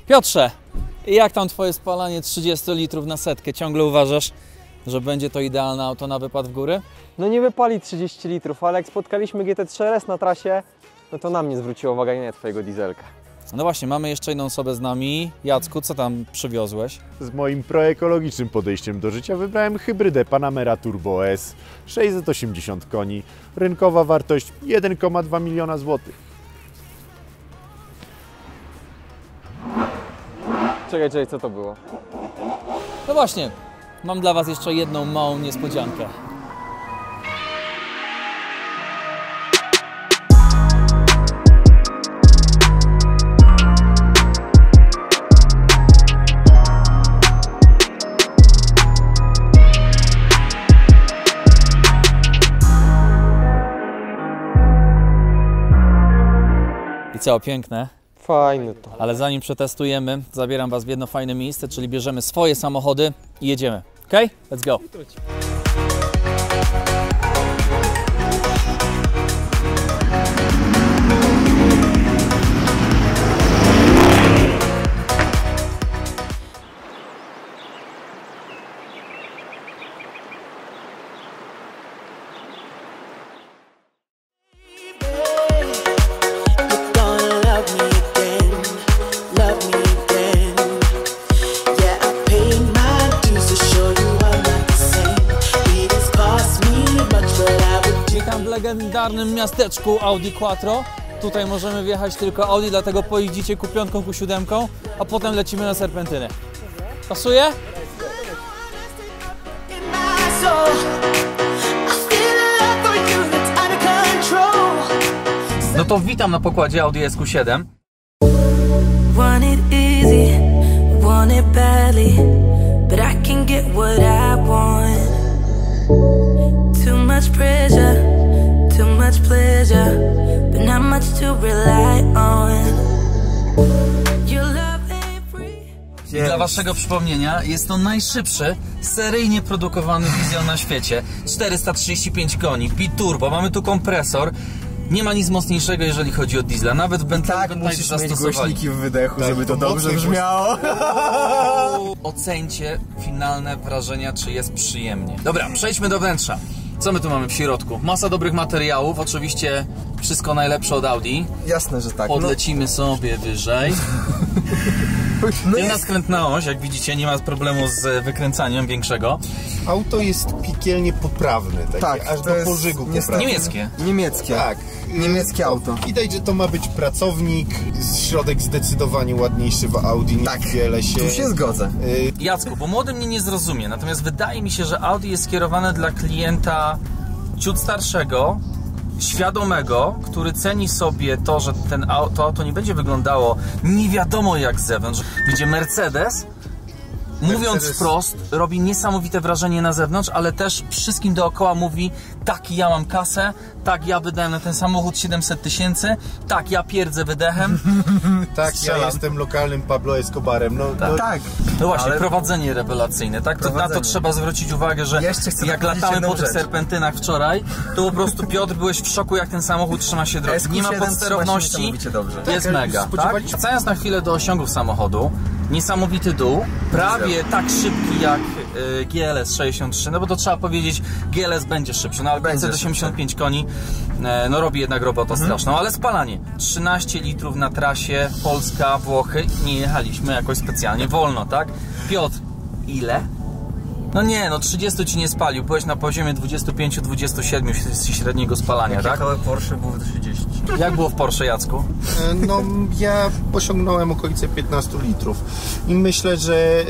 Piotrze, jak tam twoje spalanie 30 litrów na setkę? Ciągle uważasz, że będzie to idealne auto na wypad w góry? No nie wypali 30 litrów, ale jak spotkaliśmy GT3 RS na trasie, no to na mnie zwróciło uwagę, nie twojego dieselka. No właśnie, mamy jeszcze jedną osobę z nami. Jacku, co tam przywiozłeś? Z moim proekologicznym podejściem do życia wybrałem hybrydę Panamera Turbo S, 680 koni, rynkowa wartość 1,2 miliona złotych. Czekaj, co to było? No właśnie, mam dla was jeszcze jedną małą niespodziankę. I co, piękne? Fajne to. Ale zanim przetestujemy, zabieram was w jedno fajne miejsce, czyli bierzemy swoje samochody i jedziemy. Ok? Let's go! W legendarnym miasteczku Audi Quattro. Tutaj możemy wjechać tylko Audi, dlatego pojeździcie Q5, Q7, a potem lecimy na serpentyny. Pasuje? No to witam na pokładzie Audi SQ7. Want it easy, want it badly, but I can get what I want. Too much pressure, too much pleasure, but not much to rely on. Your love ain't free. Dla waszego przypomnienia, jest to najszybszy seryjnie produkowany diesel na świecie. 435 koni, biturbo, mamy tu kompresor. Nie ma nic mocniejszego, jeżeli chodzi o diesla. Nawet w Bentley Tak, musisz mieć głośniki w wydechu, Tak, żeby to dobrze brzmiało. Ocencie finalne wrażenia, czy jest przyjemnie. Dobra, przejdźmy do wnętrza. Co my tu mamy w środku? Masa dobrych materiałów, oczywiście wszystko najlepsze od Audi. Jasne, że tak. Podlecimy sobie wyżej. Tylna skrętna oś, jak widzicie, nie ma problemu z wykręcaniem większego. Auto jest piekielnie poprawne, takie, Tak, aż to do jest pożygu niestety- poprawne. Niemieckie. Niemieckie. Tak. Niemieckie auto. Widać, że to ma być pracownik, środek zdecydowanie ładniejszy w Audi, Tak, wiele się... tu się zgodzę. Jacku, bo młody mnie nie zrozumie, natomiast wydaje mi się, że Audi jest skierowane dla klienta ciut starszego, świadomego, który ceni sobie to, że to auto nie będzie wyglądało nie wiadomo jak z zewnątrz, gdzie Mercedes, mówiąc wprost, robi niesamowite wrażenie na zewnątrz, ale też wszystkim dookoła mówi: tak, ja mam kasę, tak, ja wydałem na ten samochód 700 000, tak, ja pierdzę wydechem. Tak, ja jestem lokalnym Pablo Escobarem. Tak. No właśnie, Ale- prowadzenie rewelacyjne, tak? To, na to Prowadzenie. trzeba zwrócić uwagę, że Jeszcze chcę jak powiedzieć latamy jedną po tych rzecz. serpentynach wczoraj, to po prostu, Piotr, byłeś w szoku, jak ten samochód trzyma się drogi. Nie ma SQ7 podsterowności, trzyma się niesamowicie dobrze. jest Tak, mega, tak? spodziewaliśmy- Wracając na chwilę do osiągów samochodu, niesamowity dół, prawie tak szybki jak GLS 63, no bo to trzeba powiedzieć, GLS będzie szybszy, no ale Będzie 585 koni, no robi jednak robotę straszną, ale spalanie, 13 litrów na trasie, Polska, Włochy, nie jechaliśmy jakoś specjalnie wolno, tak? Piotr, ile? No nie, no 30 ci nie spalił, byłeś na poziomie 25-27 średniego spalania, tak? Całe Porsche było 30. Jak było w Porsche, Jacku? No, ja osiągnąłem okolice 15 litrów i myślę, że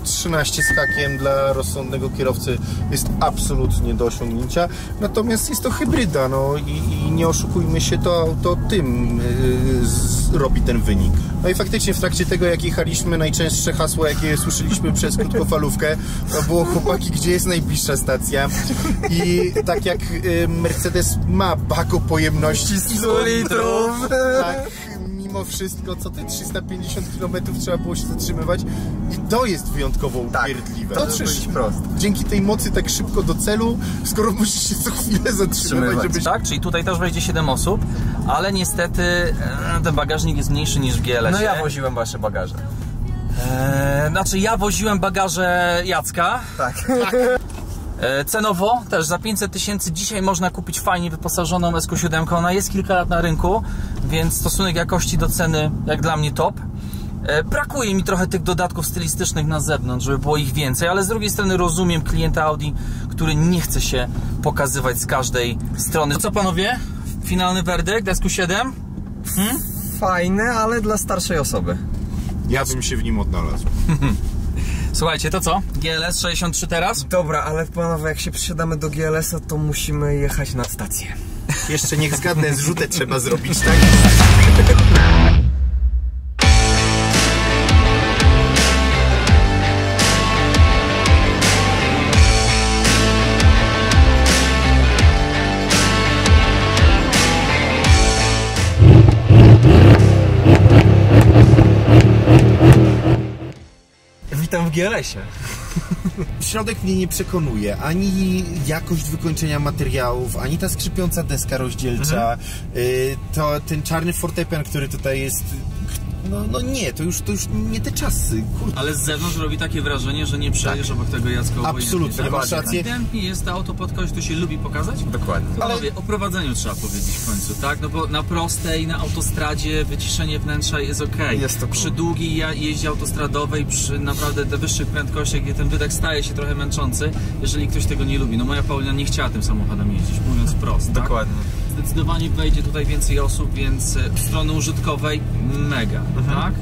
13 z hakiem dla rozsądnego kierowcy jest absolutnie do osiągnięcia. Natomiast jest to hybryda, no i nie oszukujmy się, to auto tym robi ten wynik. No i faktycznie w trakcie tego, jak jechaliśmy, najczęstsze hasło, jakie słyszeliśmy przez krótkofalówkę, to było: chłopaki, gdzie jest najbliższa stacja? I tak jak Mercedes ma bak o pojemności 100 litrów, tak, mimo wszystko co te 350 km trzeba było się zatrzymywać i to jest wyjątkowo upierdliwe. To trzeba być prost. Dzięki tej mocy tak szybko do celu, skoro musisz się co chwilę zatrzymywać, żebyś... Tak, czyli tutaj też wejdzie 7 osób, ale niestety ten bagażnik jest mniejszy niż w GLS-ie. No ja woziłem wasze bagaże. Znaczy ja woziłem bagaże Jacka. Tak. Cenowo też za 500 000 dzisiaj można kupić fajnie wyposażoną SQ7. Ona jest kilka lat na rynku, więc stosunek jakości do ceny jak dla mnie top. Brakuje mi trochę tych dodatków stylistycznych na zewnątrz, żeby było ich więcej, ale z drugiej strony rozumiem klienta Audi, który nie chce się pokazywać z każdej strony. Co panowie? Finalny werdykt SQ7? Fajne, ale dla starszej osoby. Ja bym się w nim odnalazł. Słuchajcie, to co? GLS 63 teraz? Dobra, ale panowie, jak się przysiadamy do GLS-a, to musimy jechać na stację. Jeszcze niech zgadnę, zrzutę trzeba zrobić, tak? Witam w GLS-ie. Środek mnie nie przekonuje, ani jakość wykończenia materiałów, ani ta skrzypiąca deska rozdzielcza, to ten czarny fortepian, który tutaj jest, no nie, to już nie te czasy, kurde. Ale z zewnątrz robi takie wrażenie, że nie przejedziesz obok tego Jacka obojętnie. Absolutnie, masz rację. Ewidentnie jest to auto pod kogoś, kto się lubi pokazać. Dokładnie. Panowie, o prowadzeniu trzeba powiedzieć w końcu, tak? No bo na prostej, na autostradzie wyciszenie wnętrza jest ok. Jest to cool. Przy długiej jeździe autostradowej, przy naprawdę te wyższych prędkościach, gdzie ten wydech staje się trochę męczący, jeżeli ktoś tego nie lubi. No moja Paulina nie chciała tym samochodem jeździć, mówiąc wprost, tak? Dokładnie. Zdecydowanie wejdzie tutaj więcej osób, więc od strony użytkowej mega, tak?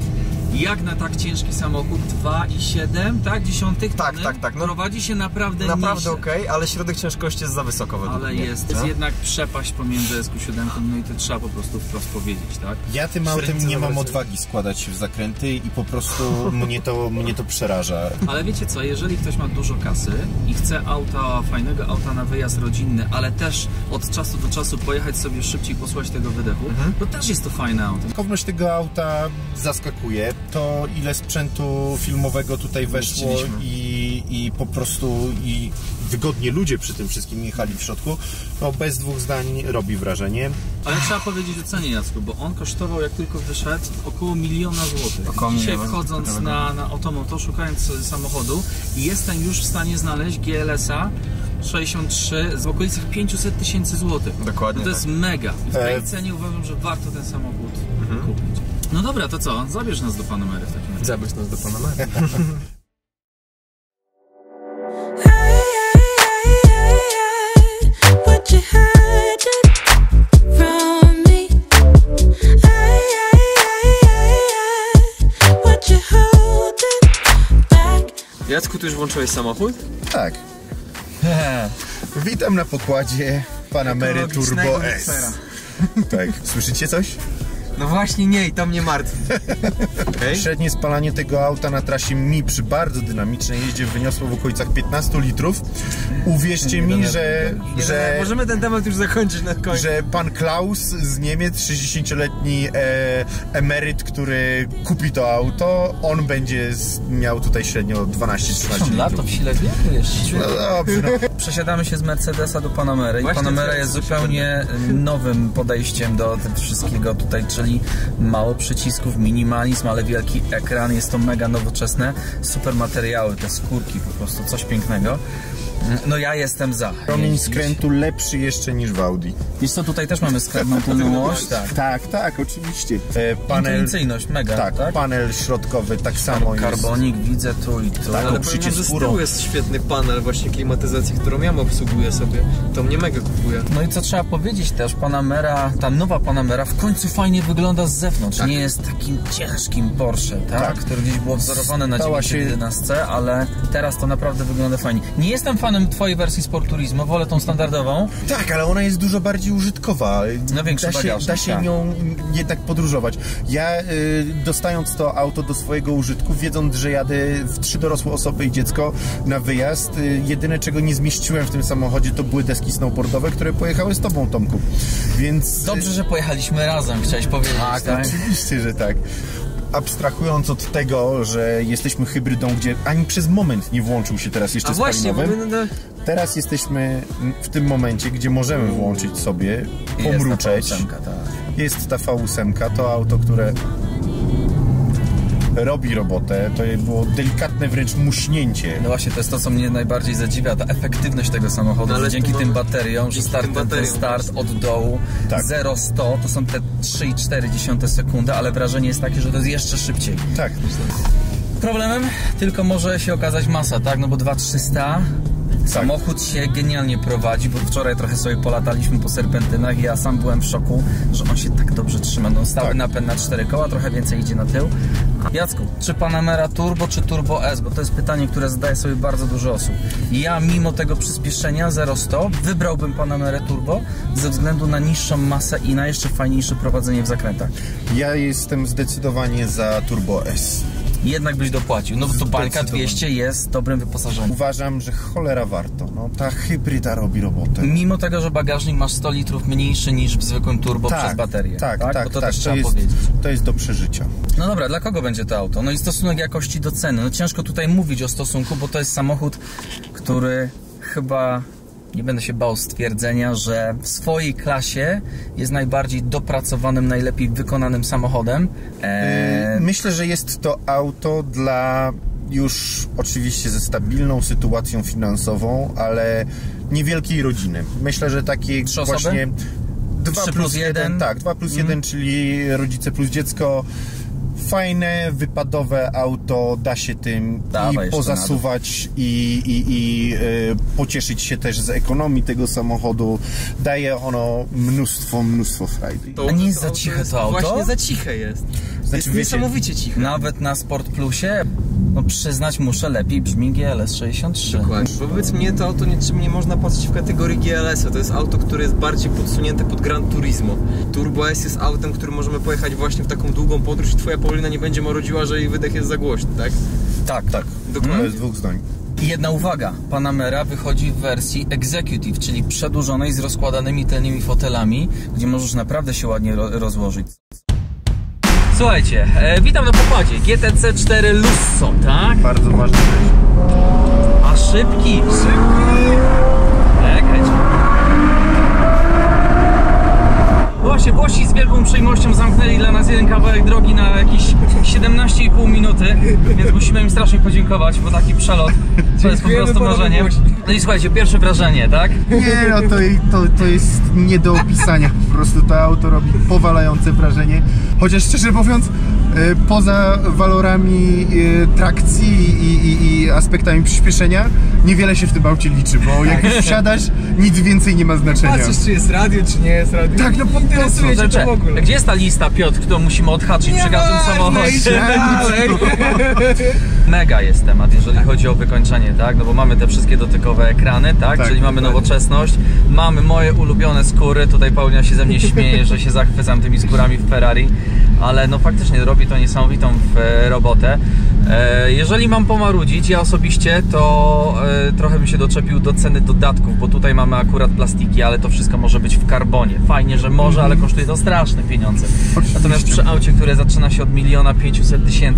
Jak na tak ciężki samochód 2,7, tak? Dziesiątych tony, tak. No, prowadzi się naprawdę naprawdę okej, ale środek ciężkości jest za wysoko według ale mnie. jest jednak przepaść pomiędzy SQ7, no i to trzeba po prostu wprost powiedzieć, tak? Ja tym autem nie mam odwagi składać się w zakręty i po prostu mnie to przeraża. Ale wiecie co, jeżeli ktoś ma dużo kasy i chce fajnego auta na wyjazd rodzinny, ale też od czasu do czasu pojechać sobie szybciej, posłać tego wydechu, to też jest to fajne auto. Kowność tego auta zaskakuje. To ile sprzętu filmowego tutaj weszło i po prostu wygodnie ludzie przy tym wszystkim jechali w środku, no bez dwóch zdań robi wrażenie. Ale trzeba powiedzieć o cenie, Jacku, bo on kosztował, jak tylko wyszedł, około 1 000 000 złotych. Dzisiaj wchodząc na Otomoto, szukając samochodu, jestem już w stanie znaleźć GLS-a 63 z okolicy 500 000 złotych. Dokładnie. To jest mega. I w tej cenie uważam, że warto ten samochód kupić. No dobra, to co? Zabierz nas do Panamery w takim razie. Zabierz nas do Panamery. Jacku, ty już włączyłeś samochód? Tak. Witam na pokładzie Panamery Turbo S. Tak, słyszycie coś? No właśnie nie, i to mnie martwi. Średnie spalanie tego auta na trasie Mi przy bardzo dynamicznej jeździe wyniosło w okolicach 15 litrów. Uwierzcie mi, że możemy ten temat już zakończyć na końcu. Że pan Klaus z Niemiec, 60-letni emeryt, który kupi to auto, on będzie miał tutaj średnio 12-13 lat, to litrów. w sile wieku jeszcze. No dobrze, no. Przesiadamy się z Mercedesa do Panamery i Panamera jest zupełnie nowym podejściem do tego wszystkiego tutaj, czyli mało przycisków, minimalizm, ale wielki ekran, jest to mega nowoczesne, super materiały, te skórki, po prostu coś pięknego. No ja jestem za. Promień skrętu lepszy jeszcze niż w Audi. Wiesz co, tutaj też mamy skrętną tylną oś, tak. Tak, oczywiście. Intuicyjność, mega, tak? Panel środkowy tak samo jest. Karbonik widzę tu i tu. Tak, Ale powiem, że z tyłu jest świetny panel właśnie klimatyzacji, którą ja obsługuję sobie. To mnie mega kupuje. No i co trzeba powiedzieć też, Panamera, ta nowa Panamera w końcu fajnie wygląda z zewnątrz. Tak. Nie jest takim ciężkim Porsche, tak? Które gdzieś było wzorowane na 911, ale teraz to naprawdę wygląda fajnie. Nie jestem fanem fanem twojej wersji Sport Turismo, wolę tą standardową. Tak, ale ona jest dużo bardziej użytkowa. No większy bagażnik, da się tak. nią jednak podróżować. Ja dostając to auto do swojego użytku, wiedząc, że jadę w 3 dorosłe osoby i dziecko na wyjazd, jedyne czego nie zmieściłem w tym samochodzie to były deski snowboardowe, które pojechały z tobą, Tomku. Więc... Dobrze, że pojechaliśmy razem, chciałeś powiedzieć, tak? Oczywiście, że tak. Abstrahując od tego, że jesteśmy hybrydą, gdzie ani przez moment nie włączył się teraz jeszcze spalinowym, teraz jesteśmy w tym momencie, gdzie możemy włączyć sobie, pomruczeć. Jest ta V8, to auto, które robi robotę, to było delikatne wręcz muśnięcie. No właśnie, to jest to, co mnie najbardziej zadziwia, ta efektywność tego samochodu, ale dzięki tym bateriom, że ten start od dołu, tak. 0-100 to są te 3,4 sekundy, ale wrażenie jest takie, że to jest jeszcze szybciej. Tak. Problemem tylko może się okazać masa, tak? No bo 2300 samochód się genialnie prowadzi, bo wczoraj trochę sobie polataliśmy po serpentynach i ja sam byłem w szoku, że on się tak dobrze trzyma. No stały napęd na 4 koła, trochę więcej idzie na tył. Jacku, czy Panamera Turbo, czy Turbo S? Bo to jest pytanie, które zadaje sobie bardzo dużo osób. Ja mimo tego przyspieszenia 0-100 wybrałbym Panamerę Turbo ze względu na niższą masę i na jeszcze fajniejsze prowadzenie w zakrętach. Ja jestem zdecydowanie za Turbo S. Jednak byś dopłacił, no bo tu bańka 200 jest dobrym wyposażeniem. Uważam, że cholera warto. No, ta hybryda robi robotę. Mimo tego, że bagażnik masz 100 litrów mniejszy niż w zwykłym turbo przez baterię. Tak. Bo to też trzeba powiedzieć. To jest do przeżycia. No dobra, dla kogo będzie to auto? No i stosunek jakości do ceny. No ciężko tutaj mówić o stosunku, bo to jest samochód, który chyba... Nie będę się bał stwierdzenia, że w swojej klasie jest najbardziej dopracowanym, najlepiej wykonanym samochodem. Myślę, że jest to auto dla już oczywiście ze stabilną sytuacją finansową, ale niewielkiej rodziny. Myślę, że takie właśnie 2+1, tak, 2+1, czyli rodzice plus dziecko. Fajne, wypadowe auto, da się tym i pozasuwać i pocieszyć się też z ekonomii tego samochodu. Daje ono mnóstwo frajdy. A nie jest za ciche to auto? Właśnie za ciche jest. Jest niesamowicie ciche. Nawet na Sport Plusie, no przyznać muszę, lepiej brzmi GLS 63. Dokładnie. Wobec mnie to auto niczym nie można patrzeć w kategorii GLS-a. To jest auto, które jest bardziej podsunięte pod Gran Turismo. Turbo S jest autem, którym możemy pojechać właśnie w taką długą podróż i twoja Paulina nie będzie marudziła, że jej wydech jest za głośny, tak? Tak. Dokładnie. To jest 2 zdań. I jedna uwaga, Panamera wychodzi w wersji Executive, czyli przedłużonej z rozkładanymi tylnymi fotelami, gdzie możesz naprawdę się ładnie rozłożyć. Słuchajcie, witam na pokładzie GTC 4 Lusso, tak? Bardzo ważna rzecz. A szybki! Właśnie Włosi z wielką przyjemnością zamknęli dla nas jeden kawałek drogi na jakieś 17,5 minuty, więc musimy im strasznie podziękować, bo taki przelot to jest po prostu marzenie. No i słuchajcie, pierwsze wrażenie, tak? Nie, no to jest nie do opisania. Po prostu to auto robi powalające wrażenie. Chociaż szczerze mówiąc, poza walorami trakcji i aspektami przyspieszenia, niewiele się w tym aucie liczy, bo jak już wsiadasz, nic więcej nie ma znaczenia. Patrzysz, czy jest radio, czy nie jest radio. Tak, no interesuje cię to w ogóle. Gdzie jest ta lista, Piotr, którą musimy odhaczyć przy każdym samochodzie? Mega jest temat, jeżeli chodzi o wykończenie, tak? No bo mamy te wszystkie dotykowe ekrany, tak? Czyli mamy nowoczesność, mamy moje ulubione skóry, tutaj Paulina się ze mnie śmieje, że się zachwycam tymi skórami w Ferrari, ale no faktycznie robi to niesamowitą robotę. Jeżeli mam pomarudzić, ja osobiście, to trochę bym się doczepił do ceny dodatków, bo tutaj mamy akurat plastiki, ale to wszystko może być w karbonie. Fajnie, że może, ale kosztuje to straszne pieniądze. Natomiast przy aucie, które zaczyna się od 1 500 000,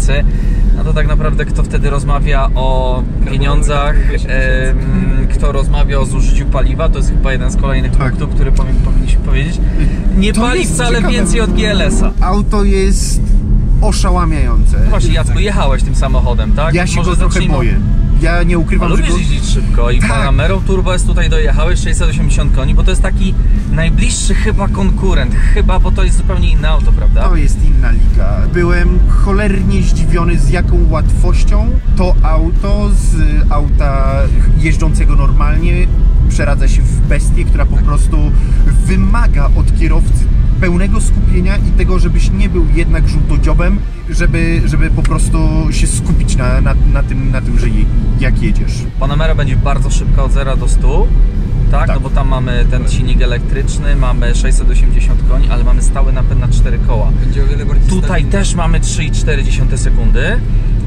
no to tak naprawdę kto wtedy rozmawia o pieniądzach, kto rozmawia o zużyciu paliwa, to jest chyba jeden z kolejnych punktów, który powinniśmy powiedzieć. Nie pali wcale więcej od GLS-a. Auto jest oszałamiające. Właśnie, Jacku, jechałeś tym samochodem, tak? Ja się może go trochę boję. Ja nie ukrywam, że lubisz jeździć szybko i Panamerą Turbo S tutaj dojechałeś 680 koni, bo to jest taki najbliższy chyba konkurent, bo to jest zupełnie inne auto, prawda? To jest inna liga. Byłem cholernie zdziwiony, z jaką łatwością to auto z auta jeżdżącego normalnie przeradza się w bestię, która po prostu wymaga od kierowcy pełnego skupienia i tego, żebyś nie był jednak żółtodziobem, żeby po prostu się skupić na tym, że jak jedziesz. Panamera będzie bardzo szybka od 0 do 100. Tak, no bo tam mamy ten silnik elektryczny, mamy 680 koni, ale mamy stały napęd na 4 koła. Będzie o wiele bardziej Tutaj stabilny. też mamy 3,4 sekundy,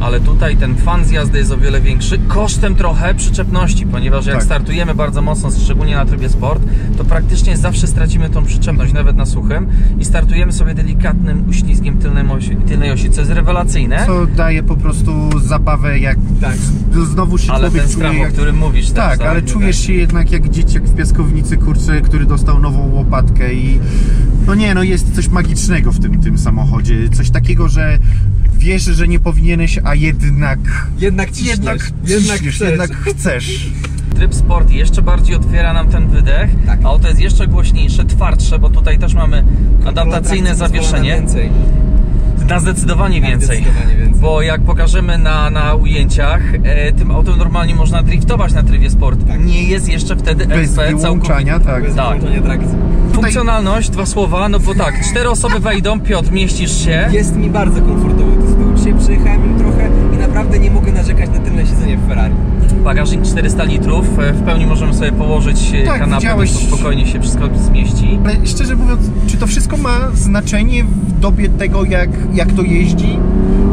ale tutaj ten fan z jazdy jest o wiele większy, kosztem trochę przyczepności, ponieważ jak startujemy bardzo mocno, szczególnie na trybie sport, to praktycznie zawsze stracimy tą przyczepność, nawet na suchym, i startujemy sobie delikatnym uślizgiem tylnej osi, co jest rewelacyjne. Co daje po prostu zabawę, jak znowu się Ale człowiek ten czuje strach, o którym mówisz tak, też, ale czujesz się jednak jak dzieciak w piaskownicy, kurczę, który dostał nową łopatkę i no jest coś magicznego w tym samochodzie, coś takiego, że wiesz, że nie powinieneś, a jednak chcesz. Tryb sport jeszcze bardziej otwiera nam ten wydech, auto jest jeszcze głośniejsze, twardsze, bo tutaj też mamy adaptacyjne zawieszenie. Na zdecydowanie więcej, bo jak pokażemy na ujęciach, tym autem normalnie można driftować na trybie sport. Nie jest jeszcze wtedy bez wyłączania, Funkcjonalność, 2 słowa, no bo 4 osoby wejdą, Piotr, mieścisz się. Jest mi bardzo komfortowo tu z tyłu. Dzisiaj przejechałem im trochę i naprawdę nie mogę narzekać na tylne siedzenie w Ferrari. Bagażnik 400 litrów, w pełni możemy sobie położyć kanapę, więc to spokojnie się wszystko zmieści. Ale szczerze mówiąc, czy to wszystko ma znaczenie w dobie tego, jak to jeździ?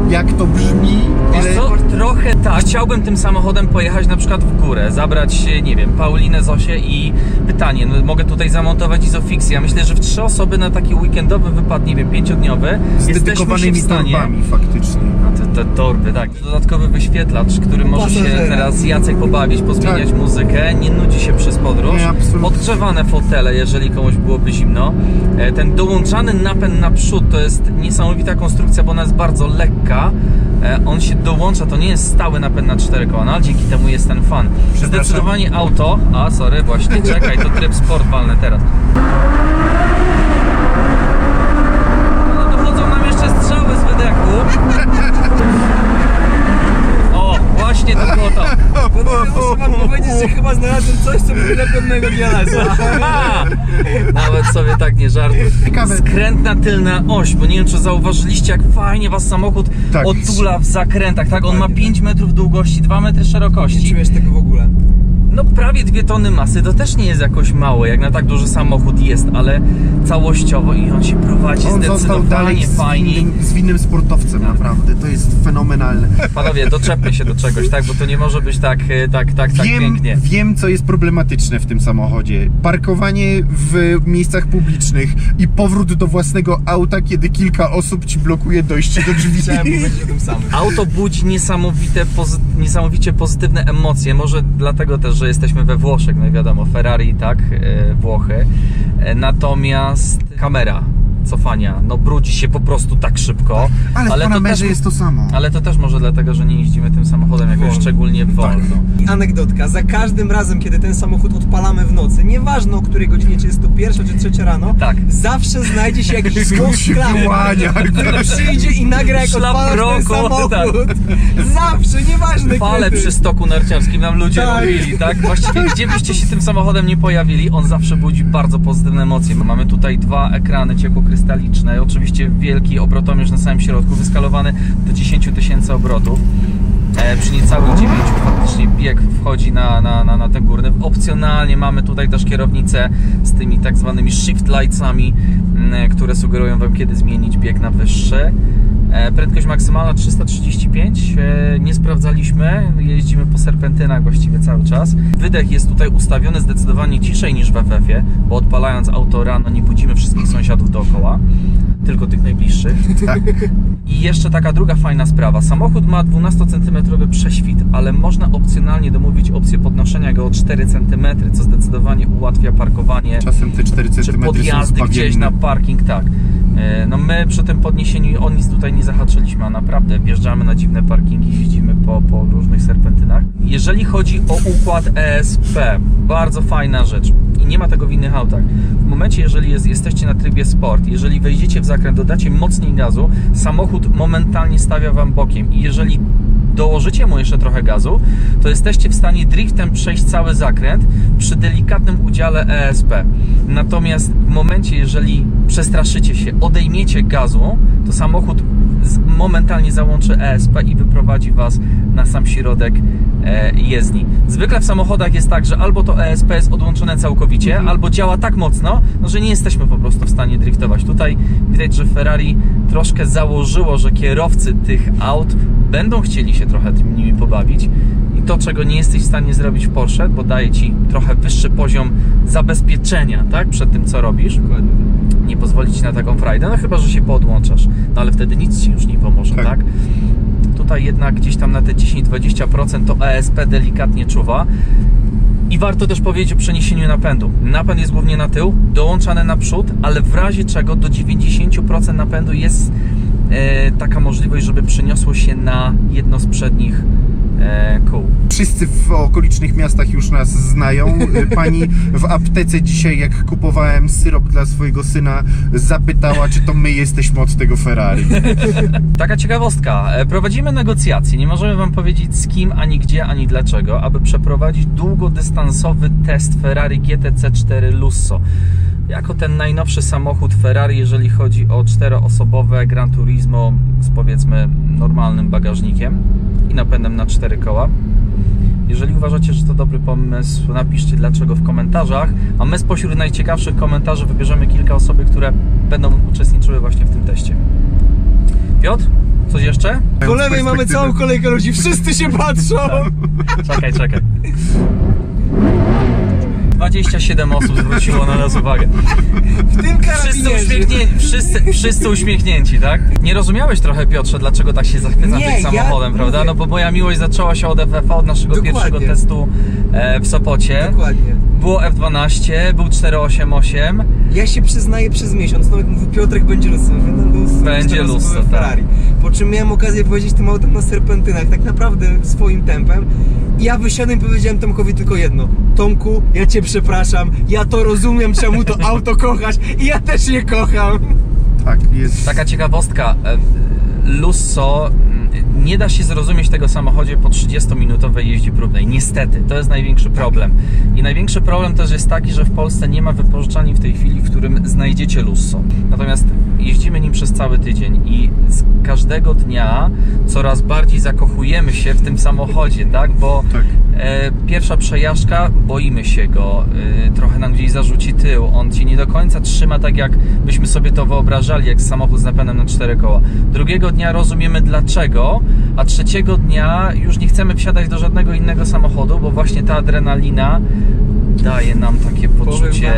Jak to brzmi? Wiesz co? Trochę tak. Chciałbym tym samochodem pojechać na przykład w górę, zabrać, nie wiem, Paulinę, Zosię i pytanie, no mogę tutaj zamontować Isofixie. Ja myślę, że w 3 osoby na taki weekendowy wypad, nie wiem, 5-dniowy jesteśmy się w stanie... torbami faktycznie. A te torby, tak. Dodatkowy wyświetlacz, który może się teraz Jacek pobawić, pozmieniać muzykę, nie nudzi się przez podróż. Podgrzewane fotele, jeżeli komuś byłoby zimno. Ten dołączany napęd naprzód to jest niesamowita konstrukcja, bo ona jest bardzo lekka. On się dołącza, to nie jest stały napęd na 4 koła, no ale dzięki temu jest ten fan. Zdecydowanie auto... właśnie, czekaj, to tryb sport walny teraz. No dochodzą nam jeszcze strzały z wydechu. O, właśnie to było to. Muszę wam powiedzieć, że chyba znalazłem coś, co by lepiej od mojego GLS-a. Nawet sobie tak nie żartuj. Skrętna tylna oś, bo nie wiem, czy zauważyliście, jak fajnie was samochód otula w zakrętach, tak? On ma 5 metrów długości, 2 metry szerokości. Nie czujesz tego w ogóle. No prawie 2 tony masy, to też nie jest jakoś mało, jak na tak duży samochód jest, ale całościowo i on się prowadzi zdecydowanie fajniej. Z winnym sportowcem, naprawdę, to jest fenomenalne. Panowie, doczepmy się do czegoś, tak, bo to nie może być tak pięknie. Wiem, co jest problematyczne w tym samochodzie. Parkowanie w miejscach publicznych i powrót do własnego auta, kiedy kilka osób ci blokuje dojście do drzwi. Chciałem powiedzieć o tym samym. Auto budzi niesamowicie pozytywne emocje, może dlatego też, że jesteśmy we Włoszech, no i wiadomo, Ferrari, tak, Włochy. Natomiast kamera cofania, no brudzi się po prostu tak szybko. Ale w Panamerze jest to samo. Ale to też może dlatego, że nie jeździmy tym samochodem jakoś szczególnie wolno. I anegdotka, za każdym razem, kiedy ten samochód odpalamy w nocy, nieważne o której godzinie, czy jest to 1 czy 3 rano, zawsze znajdzie się jakiś który przyjdzie i nagra, jak odpalasz ten samochód. Zawsze, nieważne Fale kiedy. przy stoku narciarskim nam ludzie robili, tak? Właściwie gdzie byście się tym samochodem nie pojawili, on zawsze budzi bardzo pozytywne emocje. Mamy tutaj 2 ekrany ciekłokrystaliczne, oczywiście wielki obrotomierz na samym środku, wyskalowany do 10 000 obrotów. Przy niecałych 9 faktycznie bieg wchodzi na ten górny. Opcjonalnie mamy tutaj też kierownicę z tymi tak zwanymi shift lightsami, które sugerują wam, kiedy zmienić bieg na wyższy. Prędkość maksymalna 335, nie sprawdzaliśmy, jeździmy po serpentynach właściwie cały czas. Wydech jest tutaj ustawiony zdecydowanie ciszej niż w FF-ie, bo odpalając auto rano nie budzimy wszystkich sąsiadów dookoła, tylko tych najbliższych. I jeszcze taka druga fajna sprawa, samochód ma 12 cm prześwit, ale można opcjonalnie domówić opcję podnoszenia go o 4 cm, co zdecydowanie ułatwia parkowanie. Czasem te 4 cm czy podjazdy gdzieś na parking, tak. No my przy tym podniesieniu o nic tutaj nie zahaczyliśmy, a naprawdę wjeżdżamy na dziwne parkingi, jeździmy po różnych serpentynach. Jeżeli chodzi o układ ESP, bardzo fajna rzecz i nie ma tego w innych autach. W momencie, jeżeli jesteście na trybie sport, jeżeli wejdziecie w zakręt, dodacie mocniej gazu, samochód momentalnie stawia wam bokiem i jeżeli dołożycie mu jeszcze trochę gazu, to jesteście w stanie driftem przejść cały zakręt przy delikatnym udziale ESP. Natomiast w momencie, jeżeli przestraszycie się, odejmiecie gazu, to samochód momentalnie załączy ESP i wyprowadzi Was na sam środek jezdni. Zwykle w samochodach jest tak, że albo to ESP jest odłączone całkowicie, albo działa tak mocno, no, że nie jesteśmy po prostu w stanie driftować. Tutaj widać, że Ferrari troszkę założyło, że kierowcy tych aut będą chcieli się trochę nimi pobawić i to, czego nie jesteś w stanie zrobić w Porsche, bo daje Ci trochę wyższy poziom zabezpieczenia, tak, przed tym, co robisz. Dokładnie. Nie pozwolić na taką frajdę, no chyba, że się poodłączasz, no ale wtedy nic Ci już nie pomoże, tak? Tutaj jednak gdzieś tam na te 10-20% to ESP delikatnie czuwa. I warto też powiedzieć o przeniesieniu napędu. Napęd jest głównie na tył, dołączany na przód, ale w razie czego do 90% napędu jest taka możliwość, żeby przeniosło się na jedno z przednich kół. Wszyscy w okolicznych miastach już nas znają. Pani w aptece dzisiaj, jak kupowałem syrop dla swojego syna, zapytała, czy to my jesteśmy od tego Ferrari. Taka ciekawostka. Prowadzimy negocjacje. Nie możemy Wam powiedzieć z kim, ani gdzie, ani dlaczego, aby przeprowadzić długodystansowy test Ferrari GTC 4 Lusso. Jako ten najnowszy samochód Ferrari, jeżeli chodzi o 4-osobowe Gran Turismo z, powiedzmy, normalnym bagażnikiem i napędem na 4 koła. Jeżeli uważacie, że to dobry pomysł, napiszcie dlaczego w komentarzach, a my spośród najciekawszych komentarzy wybierzemy kilka osób, które będą uczestniczyły właśnie w tym teście. Piotr? Coś jeszcze? Po lewej mamy całą kolejkę ludzi, wszyscy się patrzą! Czekaj. 27 osób zwróciło na nas uwagę. W tym Wszyscy uśmiechnięci, tak? Nie rozumiałeś trochę, Piotrze, dlaczego tak się zachwycam tym samochodem, prawda? Mówię. No bo moja miłość zaczęła się od FF-a, od naszego pierwszego testu w Sopocie. Dokładnie. Było F12, był 488. Ja się przyznaję przez miesiąc, no jak mówił Piotrek, będzie Lusso. Będzie Lusso, tak. Ferrari. Po czym miałem okazję powiedzieć tym autem na serpentynach, tak naprawdę swoim tempem. I ja wysiadłem i powiedziałem Tomkowi tylko jedno: Tomku, ja Cię przepraszam, ja to rozumiem, czemu to auto kochasz i ja też je kocham. Tak, jest. Taka ciekawostka, Lusso, nie da się zrozumieć tego samochodzie po 30-minutowej jeździe próbnej. Niestety, to jest największy problem. I największy problem też jest taki, że w Polsce nie ma wypożyczalni w tej chwili, w którym znajdziecie Lusso. Natomiast jeździmy nim przez cały tydzień i z każdego dnia coraz bardziej zakochujemy się w tym samochodzie, tak? Bo pierwsza przejażdżka, boimy się go, trochę nam gdzieś zarzuci tył, on Ci nie do końca trzyma tak, jak byśmy sobie to wyobrażali, jak samochód z napędem na 4 koła. Drugiego dnia rozumiemy dlaczego, a trzeciego dnia już nie chcemy wsiadać do żadnego innego samochodu, bo właśnie ta adrenalina daje nam takie poczucie,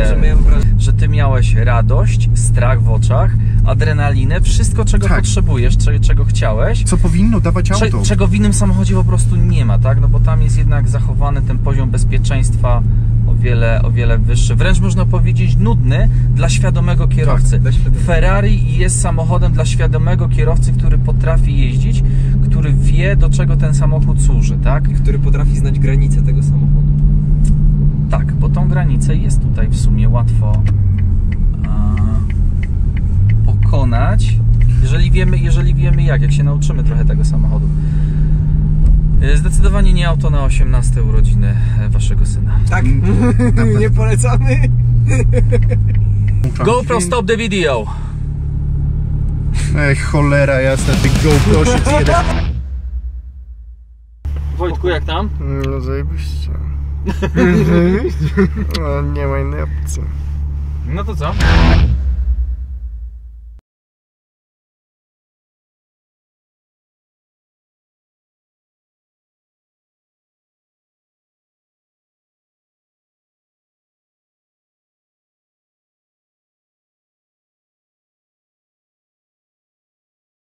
że Ty miałeś radość, strach w oczach, adrenalinę, wszystko, czego potrzebujesz, czego chciałeś. Co powinno dawać auto. Czego w innym samochodzie po prostu nie ma, tak? No bo tam jest jednak zachowany ten poziom bezpieczeństwa o wiele wyższy. Wręcz można powiedzieć nudny dla świadomego kierowcy. Ferrari jest samochodem dla świadomego kierowcy, który potrafi jeździć, który wie, do czego ten samochód służy, tak? I który potrafi znać granice tego samochodu. Tak, bo tą granicę jest tutaj w sumie łatwo pokonać, jeżeli wiemy jak się nauczymy trochę tego samochodu. Zdecydowanie nie auto na 18 urodziny Waszego syna. Tak, nie polecamy. GoPro, stop the video. Ej, cholera jasna, ty GoPro się zjede. Wojtku, jak tam? No zajebiście. No, nie ma innej opcji. No to co?